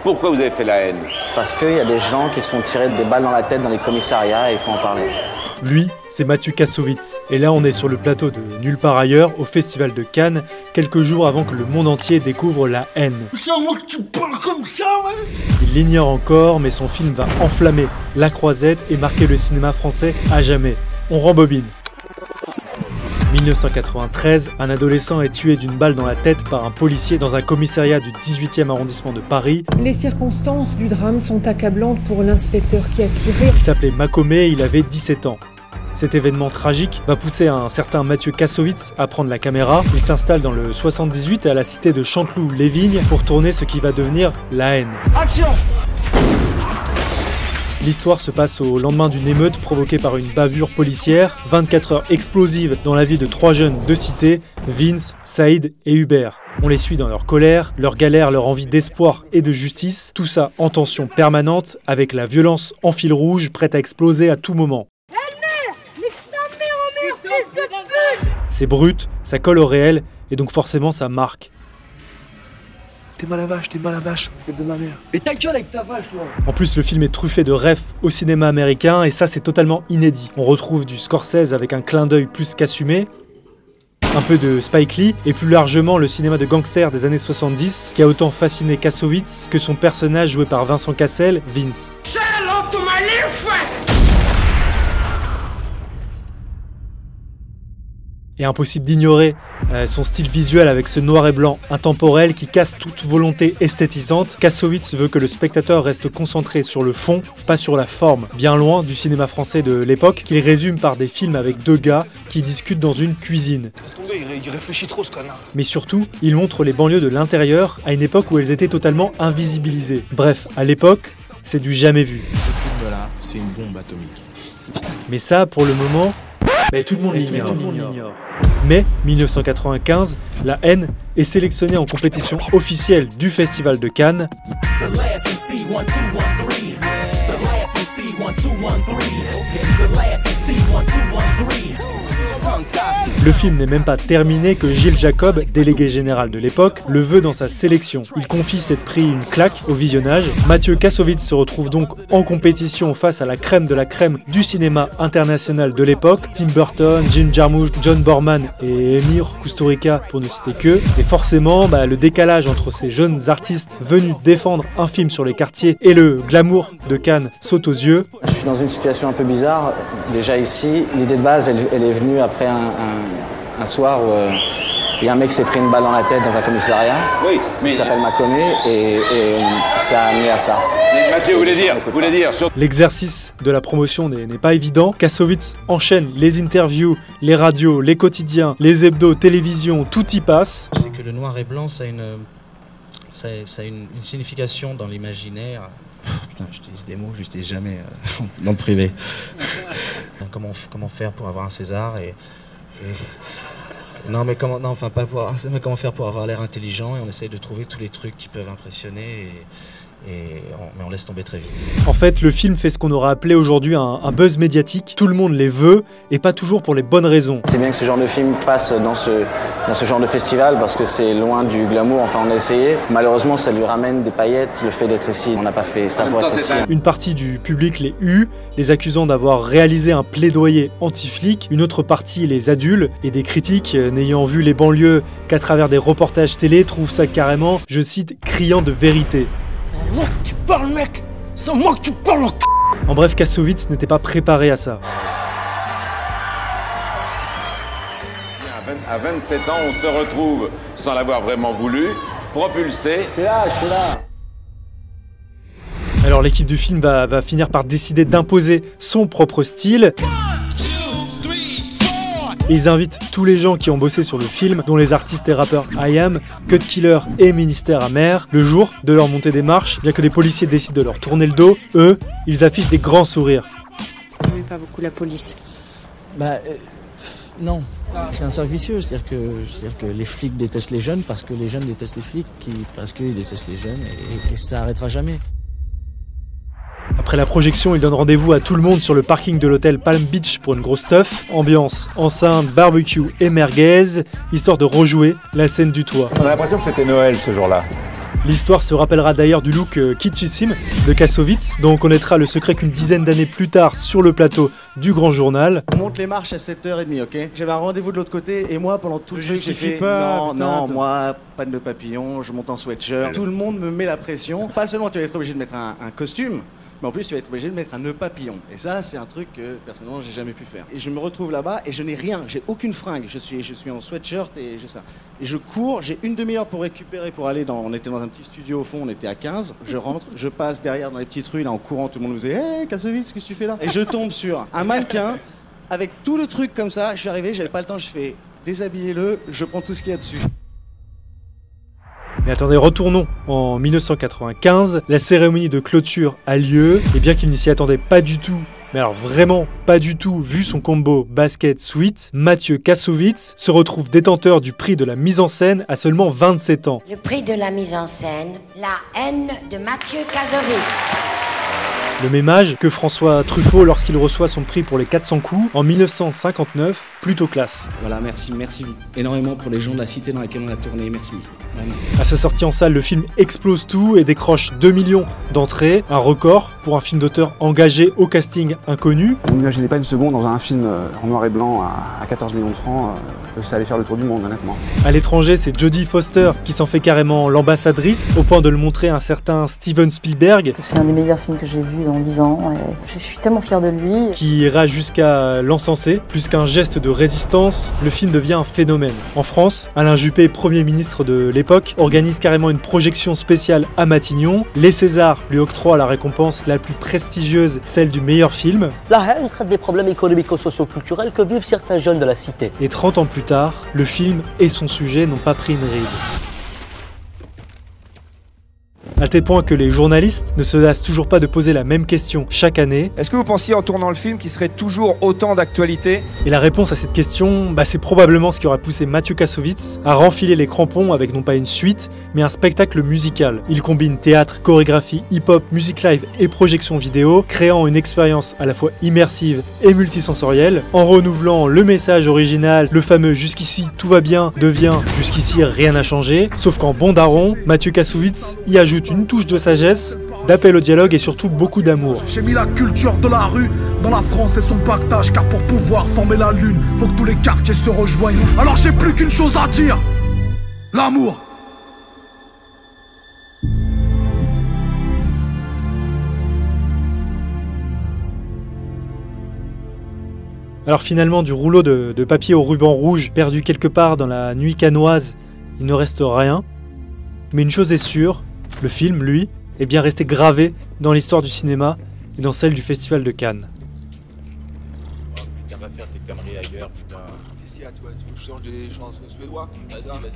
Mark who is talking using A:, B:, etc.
A: Pourquoi vous avez fait la haine?
B: Parce qu'il y a des gens qui se font tirer des balles dans la tête dans les commissariats et il faut en parler.
C: Lui, c'est Mathieu Kassovitz. Et là, on est sur le plateau de Nulle part ailleurs, au Festival de Cannes, quelques jours avant que le monde entier découvre la haine.
D: C'est à moi que tu parles comme ça, ouais.
C: Il l'ignore encore, mais son film va enflammer la croisette et marquer le cinéma français à jamais. On rembobine. 1993, un adolescent est tué d'une balle dans la tête par un policier dans un commissariat du 18e arrondissement de Paris.
E: Les circonstances du drame sont accablantes pour l'inspecteur qui a tiré.
C: Il s'appelait Makomé, il avait 17 ans. Cet événement tragique va pousser un certain Mathieu Kassovitz à prendre la caméra. Il s'installe dans le 78 à la cité de Chanteloup-les-Vignes pour tourner ce qui va devenir La haine.
D: Action!
C: L'histoire se passe au lendemain d'une émeute provoquée par une bavure policière, 24 heures explosives dans la vie de 3 jeunes de cité, Vince, Saïd et Hubert. On les suit dans leur colère, leur galère, leur envie d'espoir et de justice, tout ça en tension permanente, avec la violence en fil rouge prête à exploser à tout moment. C'est brut, ça colle au réel, et donc forcément ça marque.
D: T'es mal à vache, t'es de ma mère. Et ta gueule avec ta vache, toi.
C: En plus, le film est truffé de refs au cinéma américain, et ça c'est totalement inédit. On retrouve du Scorsese avec un clin d'œil plus qu'assumé, un peu de Spike Lee, et plus largement le cinéma de gangster des années 70, qui a autant fasciné Kassovitz que son personnage joué par Vincent Cassel, Vince. Et impossible d'ignorer son style visuel avec ce noir et blanc intemporel qui casse toute volonté esthétisante. Kassovitz veut que le spectateur reste concentré sur le fond, pas sur la forme, bien loin du cinéma français de l'époque, qu'il résume par des films avec 2 gars qui discutent dans une cuisine.
D: Laisse tomber, il réfléchit trop, ce connard.
C: Mais surtout, il montre les banlieues de l'intérieur à une époque où elles étaient totalement invisibilisées. Bref, à l'époque, c'est du jamais vu.
F: Ce film-là, c'est une bombe atomique.
C: Mais ça, pour le moment, tout le monde l'ignore. Mais 1995, La haine est sélectionnée en compétition officielle du Festival de Cannes. Le film n'est même pas terminé que Gilles Jacob, délégué général de l'époque, le veut dans sa sélection. Il confie s'être pris une claque au visionnage. Mathieu Kassovitz se retrouve donc en compétition face à la crème de la crème du cinéma international de l'époque. Tim Burton, Jim Jarmusch, John Borman et Emir Kusturica pour ne citer que. Et forcément, le décalage entre ces jeunes artistes venus défendre un film sur les quartiers et le glamour de Cannes saute aux yeux.
B: Je suis dans une situation un peu bizarre. Déjà ici, l'idée de base, elle est venue après un soir où il y a un mec qui s'est pris une balle dans la tête dans un commissariat.
A: Oui, mais
B: il s'appelle Makomé et ça a amené à ça.
A: Mathieu voulait dire.
C: L'exercice de la promotion n'est pas évident. Kassovitz enchaîne les interviews, les radios, les quotidiens, les hebdos, télévision, tout y passe.
G: C'est que le noir et blanc, ça a une signification dans l'imaginaire. Putain, j'utilise des mots, je n'utilise jamais dans le privé. Comment faire pour avoir un César Non, mais comment, non, enfin, pas pour, mais comment faire pour avoir l'air intelligent, et on essaye de trouver tous les trucs qui peuvent impressionner, mais on laisse tomber très vite.
C: En fait, le film fait ce qu'on aurait appelé aujourd'hui un buzz médiatique. Tout le monde les veut, et pas toujours pour les bonnes raisons.
B: C'est bien que ce genre de film passe dans ce genre de festival, parce que c'est loin du glamour, enfin on a essayé. Malheureusement, ça lui ramène des paillettes, le fait d'être ici. On n'a pas fait ça pour être ici.
C: Une partie du public les hue, les accusant d'avoir réalisé un plaidoyer anti-flic. Une autre partie les adule, et des critiques, n'ayant vu les banlieues qu'à travers des reportages télé, trouvent ça carrément, je cite, criant de vérité.
D: C'est à moi que tu parles, mec. C'est à moi que tu parles.
C: En bref, Kassovitz n'était pas préparé à ça.
A: À 27 ans, on se retrouve, sans l'avoir vraiment voulu, propulsé.
B: Je suis là.
C: Alors l'équipe du film va finir par décider d'imposer son propre style. Et ils invitent tous les gens qui ont bossé sur le film, dont les artistes et rappeurs I.Am, Cut Killer et Ministère Amer. Le jour de leur montée des marches, bien que des policiers décident de leur tourner le dos, eux, ils affichent des grands sourires.
E: Mais pas beaucoup la police.
H: Non, c'est un cercle vicieux, c'est-à-dire que les flics détestent les jeunes parce que les jeunes détestent les flics, parce qu'ils détestent les jeunes, et ça n'arrêtera jamais.
C: Après la projection, il donne rendez-vous à tout le monde sur le parking de l'hôtel Palm Beach pour une grosse teuf. Ambiance, enceinte, barbecue et merguez, histoire de rejouer la scène du toit.
I: On a l'impression que c'était Noël ce jour-là.
C: L'histoire se rappellera d'ailleurs du look kitschissime de Kassovitz, dont on connaîtra le secret qu'une dizaine d'années plus tard sur le plateau du Grand Journal.
B: On monte les marches à 7h30, ok? J'avais un rendez-vous de l'autre côté et moi pendant tout le jeu j'ai fait
D: pas,
B: non, moi pas de nœud papillon, je monte en sweatshirt. Tout le monde me met la pression. Pas seulement tu vas être obligé de mettre un costume, mais en plus tu vas être obligé de mettre un nœud papillon. Et ça c'est un truc que personnellement j'ai jamais pu faire. Et je me retrouve là-bas et je n'ai rien, j'ai aucune fringue. Je suis en sweatshirt et j'ai ça. Et je cours, j'ai une demi-heure pour récupérer pour aller on était dans un petit studio au fond, on était à 15. Je rentre, je passe derrière dans les petites rues là en courant, tout le monde me disait hey Kassovitz, qu'est-ce que tu fais là? Et je tombe sur un mannequin avec tout le truc comme ça. Je suis arrivé, j'avais pas le temps, je fais déshabillez-le, je prends tout ce qu'il y a dessus.
C: Mais attendez, retournons en 1995, la cérémonie de clôture a lieu, et bien qu'il ne s'y attendait pas du tout, mais alors vraiment pas du tout, vu son combo basket-sweat, Mathieu Kassovitz se retrouve détenteur du prix de la mise en scène à seulement 27 ans.
I: Le prix de la mise en scène, la haine de Mathieu Kassovitz.
C: Le même âge que François Truffaut lorsqu'il reçoit son prix pour les 400 coups en 1959, plutôt classe.
H: Voilà, merci énormément pour les gens de la cité dans laquelle on a tourné, merci. Vraiment.
C: À sa sortie en salle, le film explose tout et décroche 2 millions d'entrées, un record pour un film d'auteur engagé au casting inconnu.
J: Vous n'imaginez pas une seconde dans un film en noir et blanc à 14 millions de francs, ça allait faire le tour du monde honnêtement.
C: À l'étranger, c'est Jodie Foster qui s'en fait carrément l'ambassadrice, au point de le montrer à un certain Steven Spielberg.
K: C'est un des meilleurs films que j'ai vu dans 10 ans et je suis tellement fière de lui.
C: Qui ira jusqu'à l'encenser. Plus qu'un geste de résistance, le film devient un phénomène. En France, Alain Juppé, Premier ministre de l'époque, organise carrément une projection spéciale à Matignon. Les Césars lui octroient la récompense la plus prestigieuse, celle du meilleur film.
L: La haine traite des problèmes économico-socio-culturels que vivent certains jeunes de la cité.
C: Et 30 ans plus tard, le film et son sujet n'ont pas pris une ride. À tel point que les journalistes ne se lassent toujours pas de poser la même question chaque année.
M: Est-ce que vous pensiez en tournant le film qu'il serait toujours autant d'actualité?
C: Et la réponse à cette question, c'est probablement ce qui aura poussé Mathieu Kassovitz à renfiler les crampons avec non pas une suite, mais un spectacle musical. Il combine théâtre, chorégraphie, hip-hop, musique live et projection vidéo, créant une expérience à la fois immersive et multisensorielle, en renouvelant le message original, le fameux « Jusqu'ici tout va bien » devient « Jusqu'ici rien n'a changé », sauf qu'en bon daron, Mathieu Kassovitz y ajoute une touche de sagesse, d'appel au dialogue et surtout beaucoup d'amour.
N: J'ai mis la culture de la rue dans la France et son pactage, car pour pouvoir former la lune, faut que tous les quartiers se rejoignent. Alors j'ai plus qu'une chose à dire, l'amour.
C: Alors finalement, du rouleau de papier au ruban rouge perdu quelque part dans la nuit cannoise, il ne reste rien. Mais une chose est sûre, le film, lui, est bien resté gravé dans l'histoire du cinéma et dans celle du Festival de Cannes.
F: Oh putain, va faire tes conneries ailleurs, putain.
D: Qu'est-ce qu'il y a, toi? Tu veux que je change des chansons suédois?
F: Vas-y, vas-y.